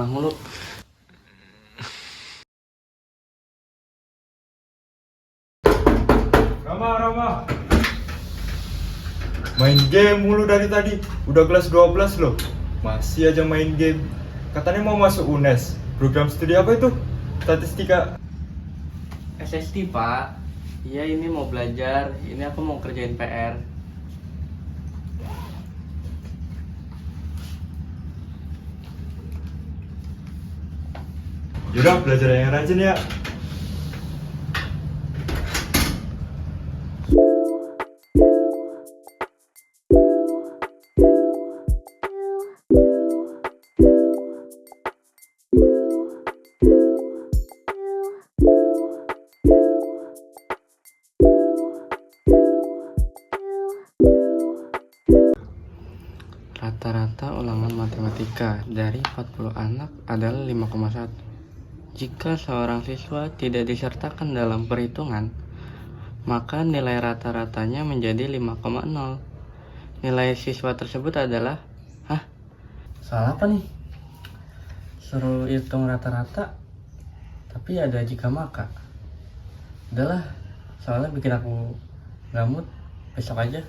mulu. Rama, main game mulu dari tadi. Udah kelas 12 loh. Masih aja main game. Katanya mau masuk UNES. Program studi apa itu? Statistika. SST pak. Iya ini mau belajar. Ini aku mau kerjain PR. Yaudah, belajar yang rajin ya. Rata-rata ulangan matematika dari 40 anak adalah 5,1. Jika seorang siswa tidak disertakan dalam perhitungan, maka nilai rata-ratanya menjadi 5,0. Nilai siswa tersebut adalah, salah apa nih? Suruh hitung rata-rata, tapi ada jika maka. Udahlah, soalnya bikin aku nggak mood, besok aja.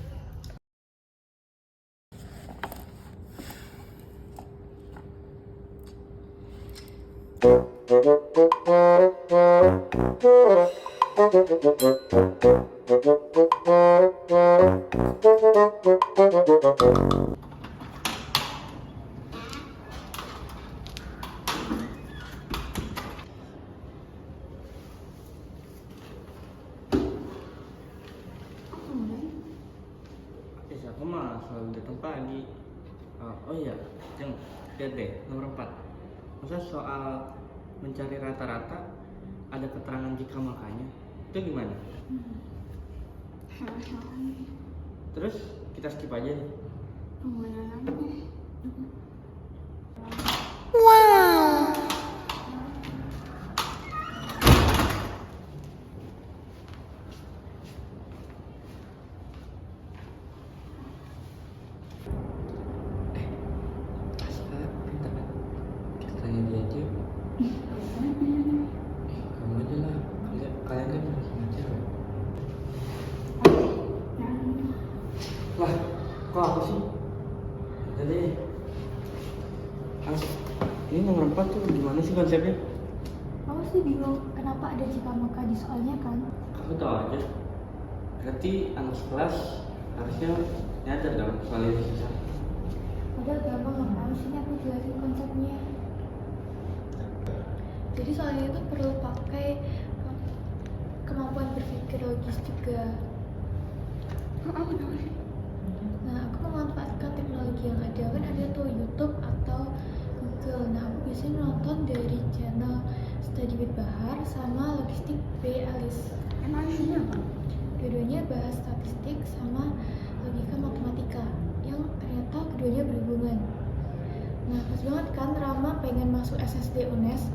Aku mah selalu datang pagi. Oh iya, Jeng, lihat deh nomor 4. Masa soal mencari rata-rata ada keterangan jika makanya, itu gimana? Terus kita skip aja nih. Kita tanya dia aja. Kamu aja lah, kalian kan udah sama cewek. Lah, kok aku sih? Udah deh. Ini nomor 4 tuh gimana sih konsepnya? Aku sih bingung kenapa ada jika maka di soalnya kan. Kamu tahu aja. Berarti anak kelas harusnya nyadar dong soal ini susah. Padahal gampang, ngapain sih aku jelasin konsepnya. Jadi soalnya itu perlu pakai kemampuan berpikir logis juga. Nah, aku memanfaatkan teknologi yang ada, kan ada tuh YouTube atau Google. Nah, aku biasanya nonton dari channel Study with Bahar sama Logistik B. Alice. Emang isinya apa? Dua-duanya bahas statistik sama logika matematika yang ternyata keduanya berhubungan. Nah, pas banget kan Rama pengen masuk SSD UNES.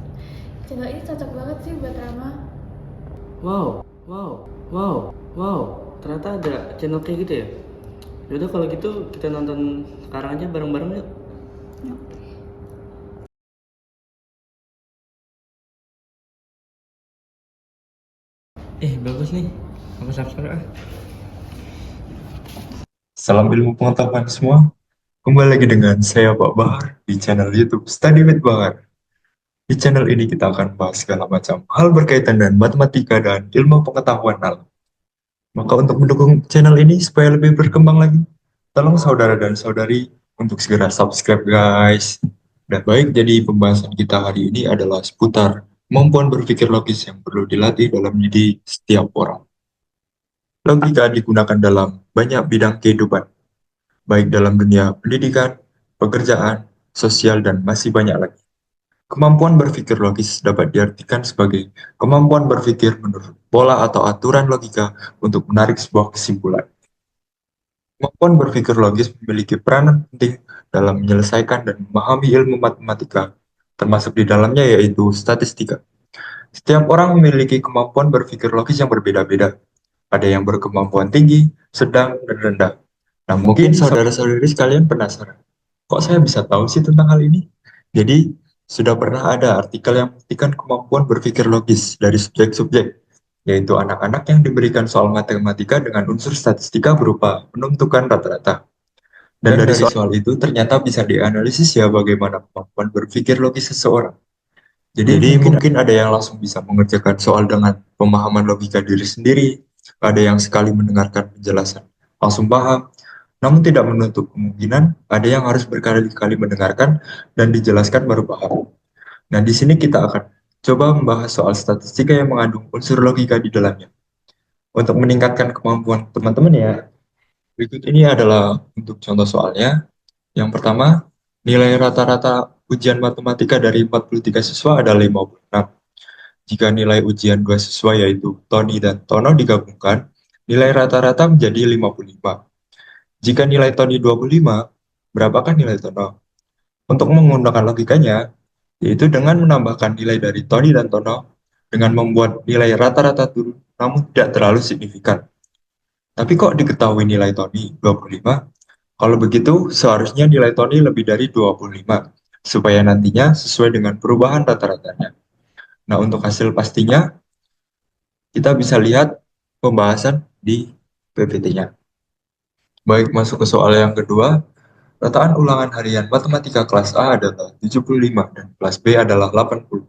Channel ini cocok banget sih buat Rama. Wow. Ternyata ada channel kayak gitu ya? Yaudah kalau gitu kita nonton sekarang aja bareng-bareng yuk. Bagus nih. Aku subscribe ah. Salam ilmu pengetahuan semua. Kembali lagi dengan saya Pak Bahar di channel YouTube Study with Bahar. Di channel ini kita akan bahas segala macam hal berkaitan dengan matematika dan ilmu pengetahuan alam. Maka untuk mendukung channel ini supaya lebih berkembang lagi, tolong saudara dan saudari untuk segera subscribe guys. Dan baik, jadi pembahasan kita hari ini adalah seputar kemampuan berpikir logis yang perlu dilatih dalam diri setiap orang. Logika digunakan dalam banyak bidang kehidupan, baik dalam dunia pendidikan, pekerjaan, sosial, dan masih banyak lagi. Kemampuan berpikir logis dapat diartikan sebagai kemampuan berpikir menurut pola atau aturan logika untuk menarik sebuah kesimpulan. Kemampuan berpikir logis memiliki peranan penting dalam menyelesaikan dan memahami ilmu matematika, termasuk di dalamnya yaitu statistika. Setiap orang memiliki kemampuan berpikir logis yang berbeda-beda. Ada yang berkemampuan tinggi, sedang, dan rendah. Nah, mungkin saudara-saudari sekalian penasaran, kok saya bisa tahu sih tentang hal ini? Jadi, Sudah pernah ada artikel yang membuktikan kemampuan berpikir logis dari subjek-subjek, yaitu anak-anak yang diberikan soal matematika dengan unsur statistika berupa penentukan rata-rata. Dan dari soal itu ternyata bisa dianalisis ya bagaimana kemampuan berpikir logis seseorang. Jadi mungkin ada yang langsung bisa mengerjakan soal dengan pemahaman logika diri sendiri, ada yang sekali mendengarkan penjelasan langsung paham, namun tidak menutup kemungkinan ada yang harus berkali-kali mendengarkan dan dijelaskan baru paham. Nah, di sini kita akan coba membahas soal statistika yang mengandung unsur logika di dalamnya. Untuk meningkatkan kemampuan teman-teman ya, berikut ini adalah untuk contoh soalnya. Yang pertama, nilai rata-rata ujian matematika dari 43 siswa adalah 56. Jika nilai ujian 2 siswa yaitu Tony dan Tono digabungkan, nilai rata-rata menjadi 55. Jika nilai Tony 25, berapakah nilai Tono? Untuk menggunakan logikanya, yaitu dengan menambahkan nilai dari Tony dan Tono dengan membuat nilai rata-rata turun namun tidak terlalu signifikan. Tapi kok diketahui nilai Tony 25? Kalau begitu, seharusnya nilai Tony lebih dari 25, supaya nantinya sesuai dengan perubahan rata-ratanya. Nah, untuk hasil pastinya, kita bisa lihat pembahasan di PPT-nya. Baik, masuk ke soal yang kedua. Rataan ulangan harian matematika kelas A adalah 75 dan kelas B adalah 80.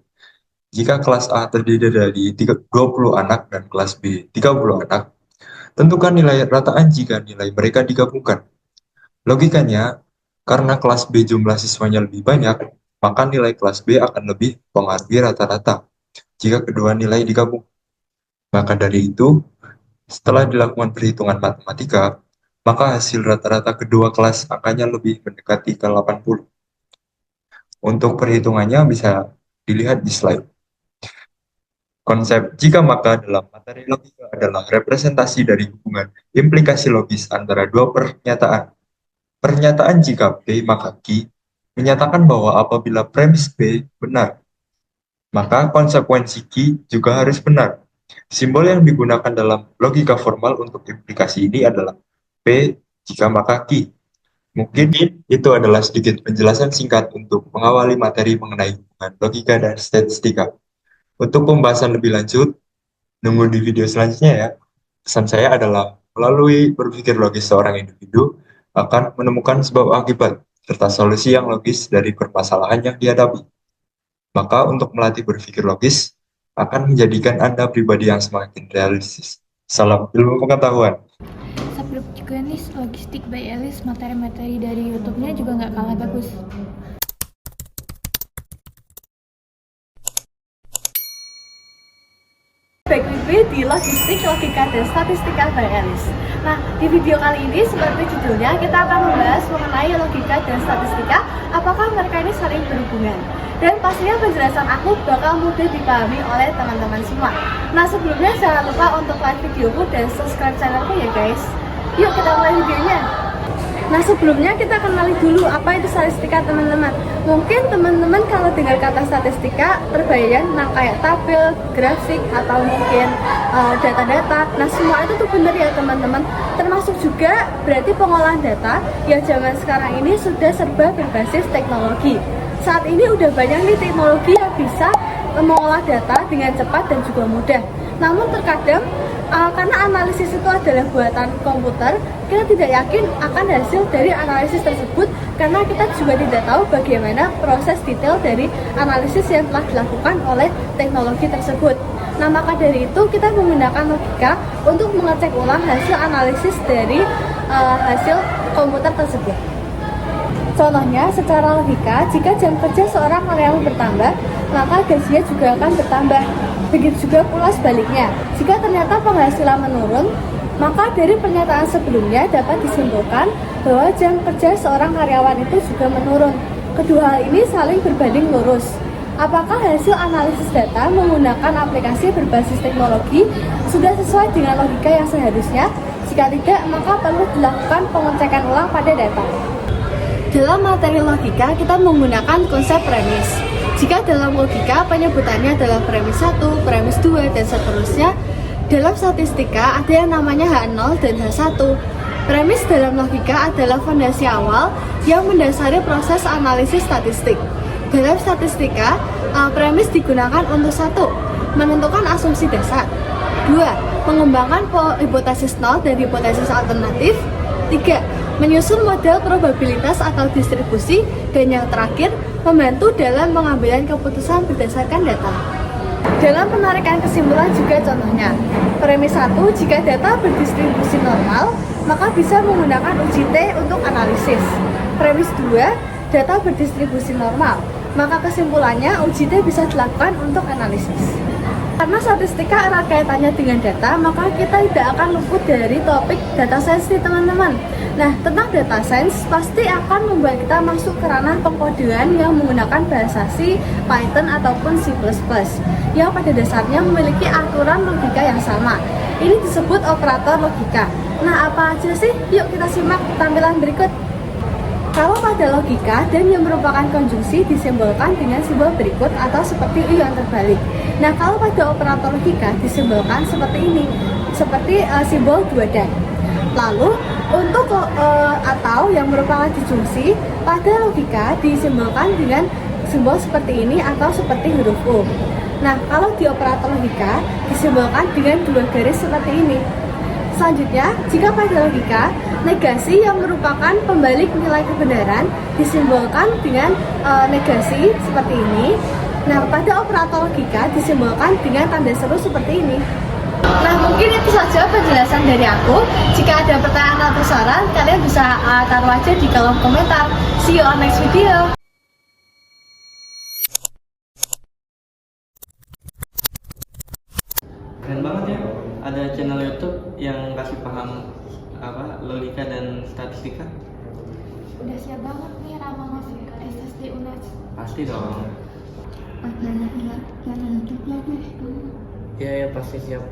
Jika kelas A terdiri dari 20 anak dan kelas B 30 anak, tentukan nilai rataan jika nilai mereka digabungkan. Logikanya, karena kelas B jumlah siswanya lebih banyak, maka nilai kelas B akan lebih mempengaruhi rata-rata jika kedua nilai digabung. Maka dari itu, setelah dilakukan perhitungan matematika, maka hasil rata-rata kedua kelas angkanya lebih mendekati ke 80. Untuk perhitungannya bisa dilihat di slide. Konsep jika maka dalam materi logika adalah representasi dari hubungan implikasi logis antara dua pernyataan. Pernyataan jika B maka Q menyatakan bahwa apabila premis B benar, maka konsekuensi Q juga harus benar. Simbol yang digunakan dalam logika formal untuk implikasi ini adalah P jika maka Q. Mungkin itu adalah sedikit penjelasan singkat untuk mengawali materi mengenai hubungan logika dan statistika. Untuk pembahasan lebih lanjut, nunggu di video selanjutnya ya. Pesan saya adalah melalui berpikir logis seorang individu akan menemukan sebab akibat serta solusi yang logis dari permasalahan yang dihadapi. Maka untuk melatih berpikir logis akan menjadikan Anda pribadi yang semakin realistis. Salam ilmu pengetahuan. Subscribe juga nih Logistik by Elis, materi-materi dari YouTube-nya juga nggak kalah bagus. Back with di Logistik, Logika, dan Statistika by Elis. Nah, di video kali ini seperti judulnya, kita akan membahas mengenai logika dan statistika, apakah mereka ini saling berhubungan. Dan pastinya penjelasan aku bakal mudah dipahami oleh teman-teman semua. Nah, sebelumnya jangan lupa untuk like videoku dan subscribe channelku ya guys. Yuk kita mulai videonya. Nah, sebelumnya kita kenali dulu apa itu statistika teman-teman. Mungkin teman-teman kalau dengar kata statistika terbayang kayak tabel, grafik, atau mungkin data-data. Nah, semua itu tuh benar ya teman-teman. Termasuk juga berarti pengolahan data yang zaman sekarang ini sudah serba berbasis teknologi. Saat ini udah banyak nih teknologi yang bisa mengolah data dengan cepat dan juga mudah. Namun terkadang karena analisis itu adalah buatan komputer, kita tidak yakin akan hasil dari analisis tersebut karena kita juga tidak tahu bagaimana proses detail dari analisis yang telah dilakukan oleh teknologi tersebut. Nah, maka dari itu kita menggunakan logika untuk mengecek ulang hasil analisis dari hasil komputer tersebut. Contohnya, secara logika, jika jam kerja seorang karyawan bertambah, maka gajinya juga akan bertambah. Begitu juga pula sebaliknya. Jika ternyata penghasilan menurun, maka dari pernyataan sebelumnya dapat disimpulkan bahwa jam kerja seorang karyawan itu juga menurun. Kedua hal ini saling berbanding lurus. Apakah hasil analisis data menggunakan aplikasi berbasis teknologi sudah sesuai dengan logika yang seharusnya? Jika tidak, maka perlu dilakukan pengecekan ulang pada data. Dalam materi logika, kita menggunakan konsep premis. Jika dalam logika, penyebutannya adalah premis 1, premis 2, dan seterusnya. Dalam statistika, ada yang namanya H0 dan H1. Premis dalam logika adalah fondasi awal yang mendasari proses analisis statistik. Dalam statistika, premis digunakan untuk 1. Menentukan asumsi dasar. 2. Mengembangkan hipotesis nol dan hipotesis alternatif. 3. Menyusun model probabilitas atau distribusi. Dan yang terakhir, membantu dalam pengambilan keputusan berdasarkan data. Dalam penarikan kesimpulan juga contohnya, premis 1, jika data berdistribusi normal, maka bisa menggunakan uji T untuk analisis. Premis 2, data berdistribusi normal, maka kesimpulannya uji T bisa dilakukan untuk analisis. Karena statistika erat kaitannya dengan data, maka kita tidak akan luput dari topik data science nih teman-teman. Nah, tentang data science pasti akan membuat kita masuk ke ranah pengkodean yang menggunakan bahasa C, Python ataupun C++, yang pada dasarnya memiliki aturan logika yang sama. Ini disebut operator logika. Nah, apa aja sih? Yuk kita simak tampilan berikut. Kalau pada logika dan yang merupakan konjungsi disimbolkan dengan simbol berikut atau seperti U yang terbalik. Nah, kalau pada operator logika disimbolkan seperti ini, seperti simbol 2 dan. Lalu, untuk atau yang merupakan disjungsi pada logika disimbolkan dengan simbol seperti ini atau seperti huruf U. Nah, kalau di operator logika disimbolkan dengan 2 garis seperti ini. Selanjutnya, jika pada logika, negasi yang merupakan pembalik nilai kebenaran disimbolkan dengan negasi seperti ini. Nah, pada operator logika disimbolkan dengan tanda seru seperti ini. Nah, mungkin itu saja penjelasan dari aku. Jika ada pertanyaan atau saran, kalian bisa taruh aja di kolom komentar. See you on next video. Keren banget ya, ada channel YouTube yang kasih paham logika dan statistika. Udah siap banget nih Rama masuk ke SSD UNES. Pasti dong. Makanya ya, jangan YouTube lagi. Iya ya, pasti siap.